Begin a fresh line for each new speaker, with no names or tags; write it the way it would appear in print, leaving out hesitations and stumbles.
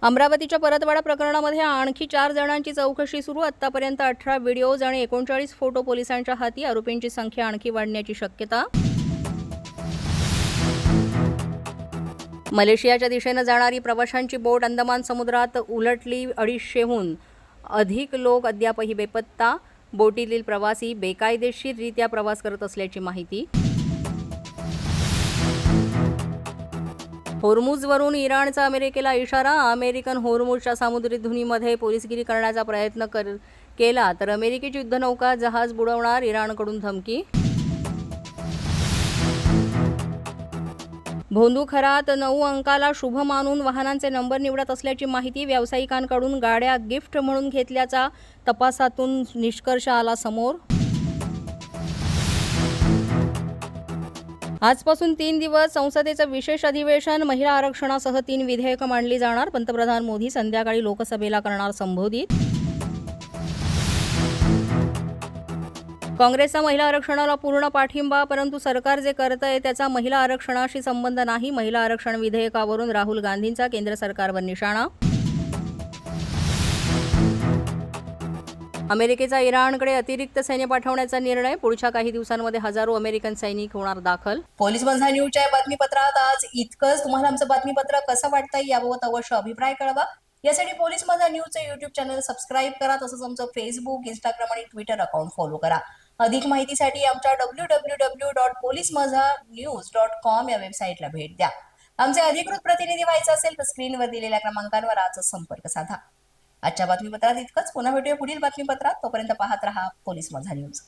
अमरावतीच्या परतवाडा प्रकरणामध्ये आणखी 4 जणांची चौकशी सुरू. आतापर्यंत 18 व्हिडिओज आणि 39 फोटो पोलिसांच्या हाती. आरोपींची संख्या आणखी वाढण्याची शक्यता. मलेशियाच्या दिशेने जाणारी प्रवाशांची बोट अंदमान समुद्रात उलटली. 250हून अधिक लोक अद्यापही बेपत्ता. बोटीतील प्रवासी बेकायदेशीररित्या प्रवास करत असल्याची माहिती. होर्मुझवरून इराणचा अमेरिकेला इशारा. अमेरिकन होर्मुझच्या सामुद्री धुनीमध्ये पोलिसगिरी करण्याचा प्रयत्न केला तर अमेरिकेची युद्धनौका जहाज बुडवणार. इराणकडून धमकी. भोंदू खरात 9 अंकाला शुभ मानून वाहनांचे नंबर निवडत असल्याची माहिती. व्यावसायिकांकडून गाड्या गिफ्ट म्हणून घेतल्याचा तपासातून निष्कर्ष आला समोर. आजपासून 3 दिवस संसदेचं विशेष अधिवेशन. महिला आरक्षणासह 3 विधेयकं मांडली जाणार. पंतप्रधान मोदी संध्याकाळी लोकसभेला करणार संबोधित. काँग्रेसचा महिला आरक्षणाला पूर्ण पाठिंबा, परंतु सरकार जे करतंय त्याचा महिला आरक्षणाशी संबंध नाही. महिला आरक्षण विधेयकावरून राहुल गांधींचा केंद्र सरकारवर निशाणा. अमेरिकेचा इराणकडे अतिरिक्त सैन्य पाठवण्याचा निर्णय. पुढच्या काही दिवसांमध्ये हजारो अमेरिकन सैनिक होणार दाखल. पोलीस माझा न्यूजच्या बातमीपत्रात आज इतकंच. तुम्हाला आमचं बातमीपत्र कसं वाटतंय याबाबत अवश्य अभिप्राय कळवा. यासाठी पोलीस माझा न्यूजचे YouTube चॅनल सबस्क्राईब करा. तसंच आमचं फेसबुक, इंस्टाग्राम आणि ट्विटर अकाउंट फॉलो करा. अधिक माहितीसाठी आमच्या www.policemazanews.com या वेबसाईटला भेट द्या. आमचे अधिकृत प्रतिनिधी व्हायचं असेल तर स्क्रीनवर दिलेल्या क्रमांकांवर आजच संपर्क साधा. आजच्या बातमीपत्रात इतकंच. पुन्हा भेटूया पुढील बातमीपत्रात. तोपर्यंत पाहत रहा पोलीस माझा न्यूज.